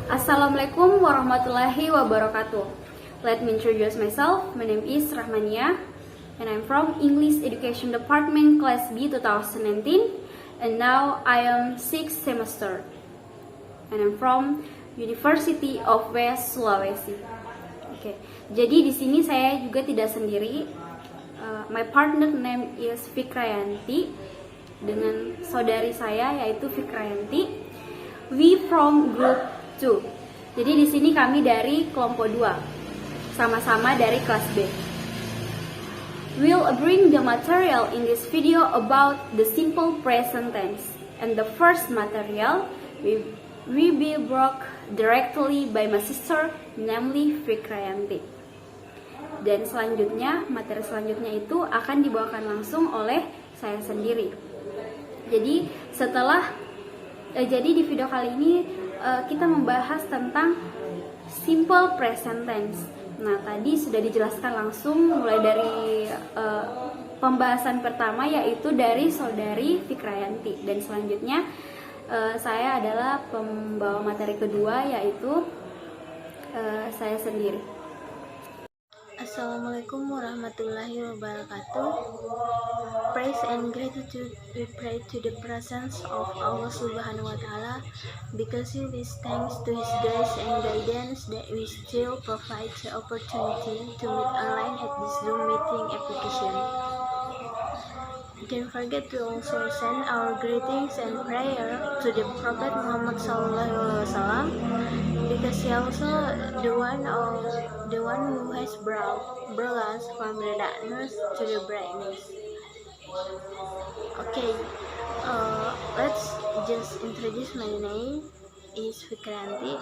Assalamualaikum warahmatullahi wabarakatuh. Let me introduce myself. My name is Rahmania and I'm from English Education Department Class B 2019 and now I am 6th semester and I'm from University of West Sulawesi. Oke, jadi di sini saya juga tidak sendiri. My partner name is Fikrayanti dengan saudari saya yaitu Fikrayanti. We from group 2. Jadi di sini kami dari kelompok 2. Sama-sama dari kelas B. We'll bring the material in this video about the simple present tense. And the first material will be brought directly by my sister, namely Fikrayanti. Dan selanjutnya, materi selanjutnya itu akan dibawakan langsung oleh saya sendiri. Jadi di video kali ini kita membahas tentang simple present tense. Nah, tadi sudah dijelaskan langsung mulai dari pembahasan pertama yaitu dari saudari Fikrayanti, dan selanjutnya saya adalah pembawa materi kedua yaitu saya sendiri. Assalamualaikum warahmatullahi wabarakatuh. Praise and gratitude we pray to the presence of Allah Subhanahu wa Ta'ala, because it is thanks to His grace and guidance that we still provide the opportunity to meet online at this Zoom meeting application. Don't forget to also send our greetings and prayer to the Prophet Muhammad SAW, because he also the one who has brought us from the darkness to the brightness. Okay, let's just introduce my name. Is Fikrayanti.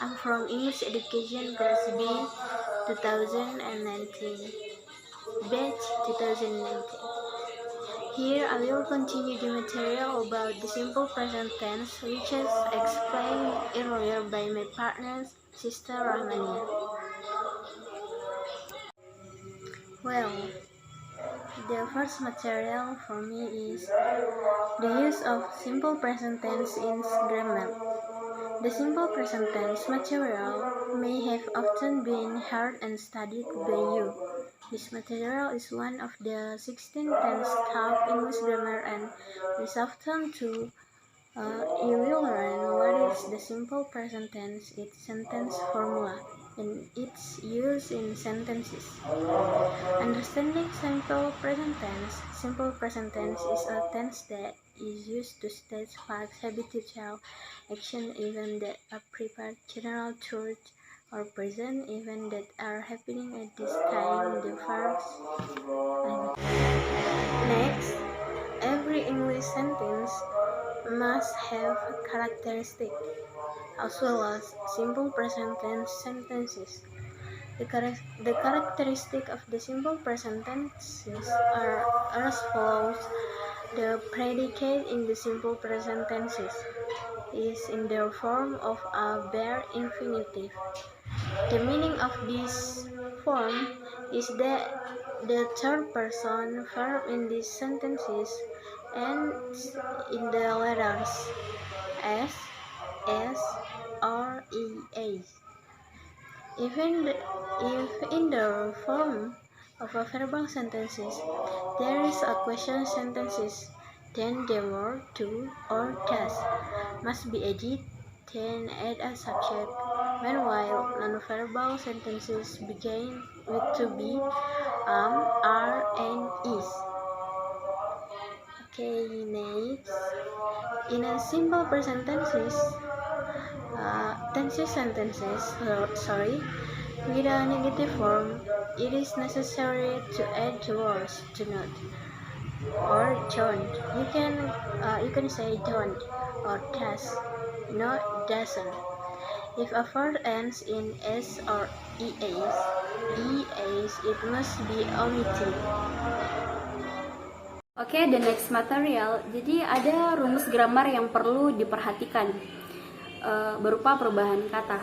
I'm from English Education Class B 2019, batch 2019. Here I will continue the material about the simple present tense, which is explained earlier by my partner's sister Rahmania. Well, the first material for me is the use of simple present tense in grammar. The simple present tense material may have often been heard and studied by you. This material is one of the 16 tense type English grammar and is often to you will learn what is the simple present tense, its sentence formula, and its use in sentences. Understanding simple present tense. Simple present tense is a tense that is used to state facts, habitual action, events that are prepared, general truth, or present events that are happening at this time. The verbs. Next, every English sentence must have characteristic as well as simple present tense sentences. The characteristic of the simple present tenses are as follows. The predicate in the simple present tenses is in the form of a bare infinitive. The meaning of this form is that the third person verb in these sentences ends in the letters S, or EA. If in the form of a verbal sentences there is a question sentences, then the word to or does must be added, then add a subject. Meanwhile, non-verbal sentences begin with to be, are, and is. Okay, next. In a simple present tenses, with a negative form, it is necessary to add the words do not or don't. You can say don't or does, not doesn't. If a verb ends in s or es, it must be omitted. Oke, the next material. Jadi ada rumus grammar yang perlu diperhatikan berupa perubahan kata.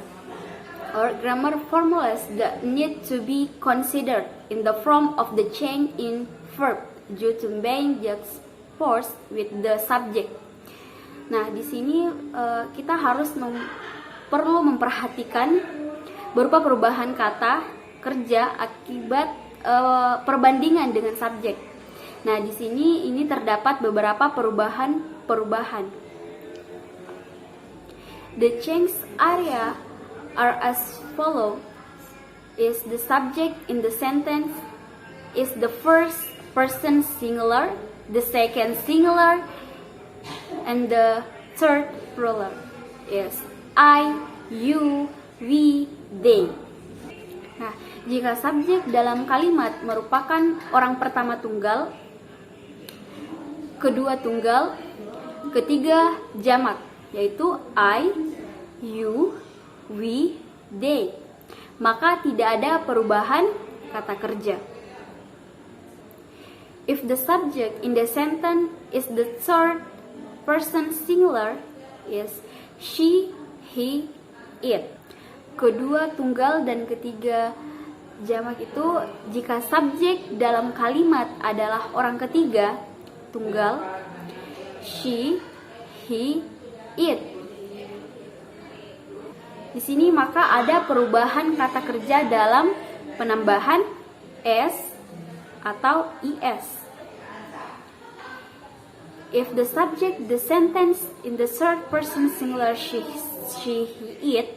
Or grammar formulas that need to be considered in the form of the change in verb due to being juxtaposed with the subject. Nah, di sini kita harus perlu memperhatikan berupa perubahan kata kerja akibat perbandingan dengan subjek. Nah, di sini ini terdapat beberapa perubahan. The change area are as follow: is the subject in the sentence is the first person singular, the second singular, and the third plural is I, you, we, they. Nah, jika subjek dalam kalimat merupakan orang pertama tunggal, kedua tunggal, ketiga jamak, yaitu I, you, we, they, maka tidak ada perubahan kata kerja. If the subject in the sentence is the third person singular, is she, he, it. Kedua tunggal dan ketiga jamak itu jika subjek dalam kalimat adalah orang ketiga tunggal, she, he, it. Di sini maka ada perubahan kata kerja dalam penambahan s atau es. If the subject the sentence in the third person singular she, he, it,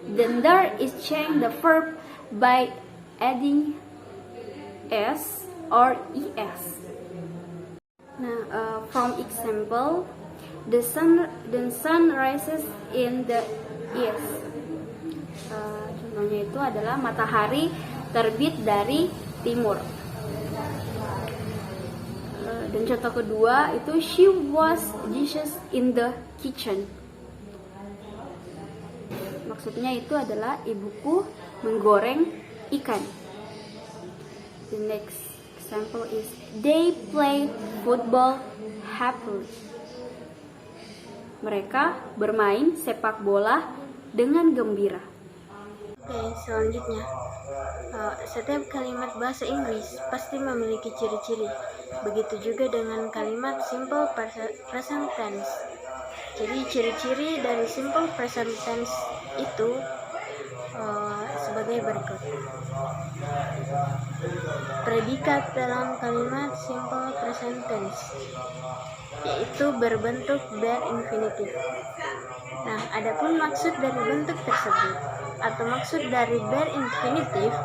then there is change the verb by adding s or es. Now, from example, the sun rises in the east. Contohnya itu adalah matahari terbit dari timur. Dan contoh kedua itu she was dishes in the kitchen. Maksudnya itu adalah ibuku menggoreng ikan. The next example is they play football happily. Mereka bermain sepak bola dengan gembira. Oke, selanjutnya setiap kalimat bahasa Inggris pasti memiliki ciri-ciri. Begitu juga dengan kalimat simple present tense. Jadi ciri-ciri dari simple present tense itu sebagai berikut. Predikat dalam kalimat simple present tense yaitu berbentuk bare infinitive. Nah, adapun maksud dari bentuk tersebut atau maksud dari bare infinitive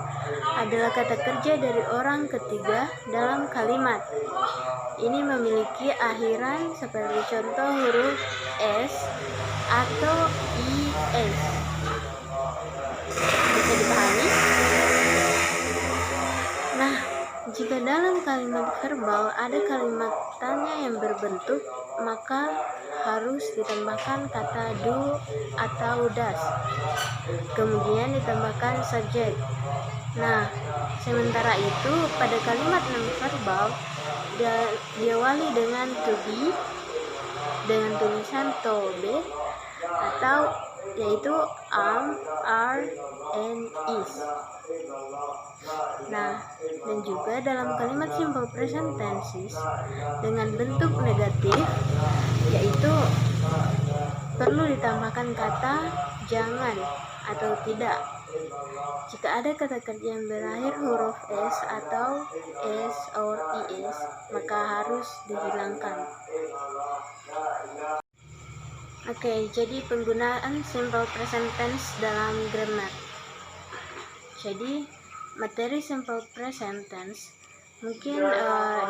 adalah kata kerja dari orang ketiga dalam kalimat. Ini memiliki akhiran seperti contoh huruf s atau is. Bisa dipahami? Nah, jika dalam kalimat verbal ada kalimat tanya yang berbentuk, maka harus ditambahkan kata do atau does. Kemudian ditambahkan subject. Nah, sementara itu pada kalimat non-verbal diawali dengan to be dengan tulisan to be atau yaitu am, are, and is. Nah, dan juga dalam kalimat simple present tenses dengan bentuk negatif yaitu perlu ditambahkan kata jangan atau tidak. Jika ada kata kerja yang berakhir huruf s atau s or is, maka harus dihilangkan. Oke, jadi penggunaan simple present tense dalam grammar. Jadi materi simple present tense mungkin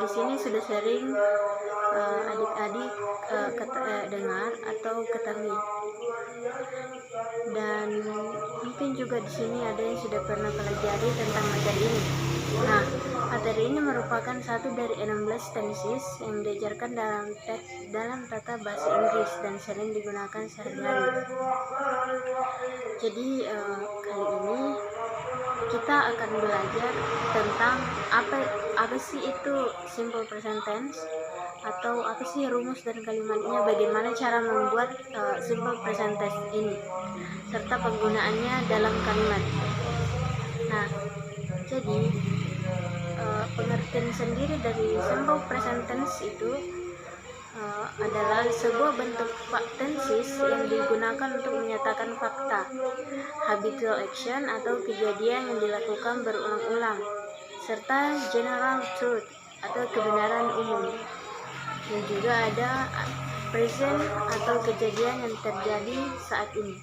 di sini sudah sering adik-adik dengar atau ketahui, dan mungkin juga di sini ada yang sudah pernah pelajari tentang materi ini. Nah, materi ini merupakan satu dari 16 tenses yang diajarkan dalam tata bahasa Inggris dan sering digunakan sehari-hari. Jadi kali ini kita akan belajar tentang apa sih itu simple present tense, atau apa sih rumus dan kalimatnya, bagaimana cara membuat simple present tense ini, serta penggunaannya dalam kalimat. Nah, jadi pengertian sendiri dari simple present tense itu adalah sebuah bentuk tenses yang digunakan untuk menyatakan fakta, habitual action atau kejadian yang dilakukan berulang-ulang, serta general truth atau kebenaran umum. Dan juga ada present atau kejadian yang terjadi saat ini.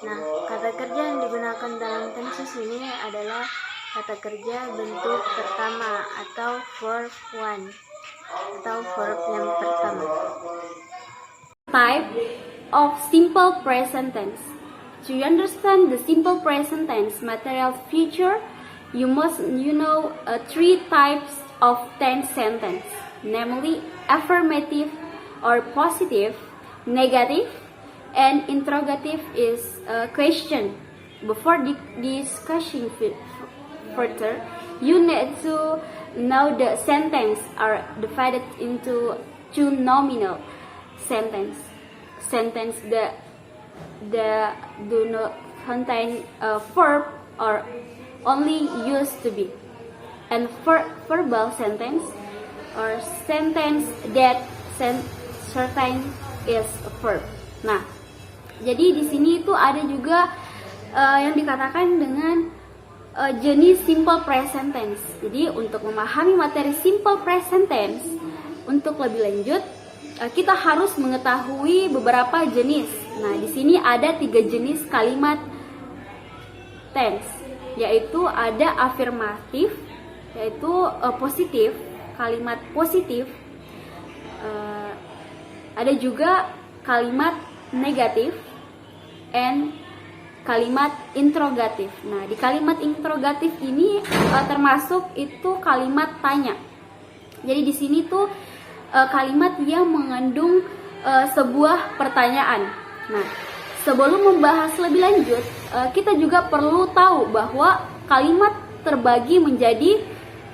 Nah, kata kerja yang digunakan dalam tenses ini adalah kata kerja bentuk pertama atau verb one atau verb yang pertama. Type of simple present tense. To understand the simple present tense material feature, you know three types of tense sentence, namely affirmative or positive, negative, and interrogative is a question. Before discussing further, you need to know the sentence are divided into two nominal sentence that do not contain a verb or only used to be, and verbal sentence or sentence that certain is a verb. Nah, jadi di sini itu ada juga yang dikatakan dengan jenis simple present tense. Jadi untuk memahami materi simple present tense, untuk lebih lanjut kita harus mengetahui beberapa jenis. Nah, di sini ada 3 jenis kalimat tense, yaitu ada afirmatif, yaitu positif, kalimat positif. Ada juga kalimat negatif and kalimat interrogatif. Nah, di kalimat interrogatif ini termasuk itu kalimat tanya. Jadi di sini tuh kalimat yang mengandung sebuah pertanyaan. Nah, sebelum membahas lebih lanjut, kita juga perlu tahu bahwa kalimat terbagi menjadi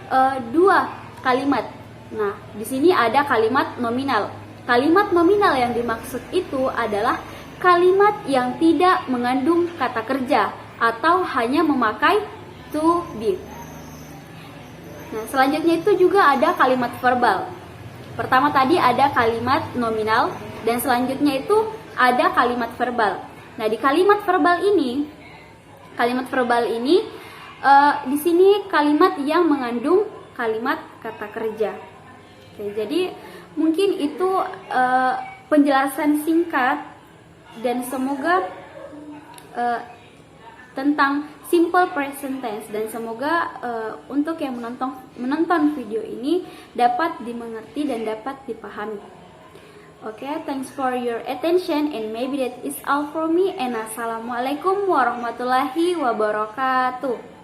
2 kalimat. Nah, di sini ada kalimat nominal. Kalimat nominal yang dimaksud itu adalah kalimat yang tidak mengandung kata kerja atau hanya memakai to be. Nah, selanjutnya itu juga ada kalimat verbal. Pertama tadi ada kalimat nominal dan selanjutnya itu ada kalimat verbal. Nah, di kalimat verbal ini di sini kalimat yang mengandung kalimat kata kerja. Oke, jadi mungkin itu penjelasan singkat dan semoga tentang simple present tense, dan semoga untuk yang menonton video ini dapat dimengerti dan dapat dipahami. Okay, thanks for your attention and maybe that is all for me, and assalamualaikum warahmatullahi wabarakatuh.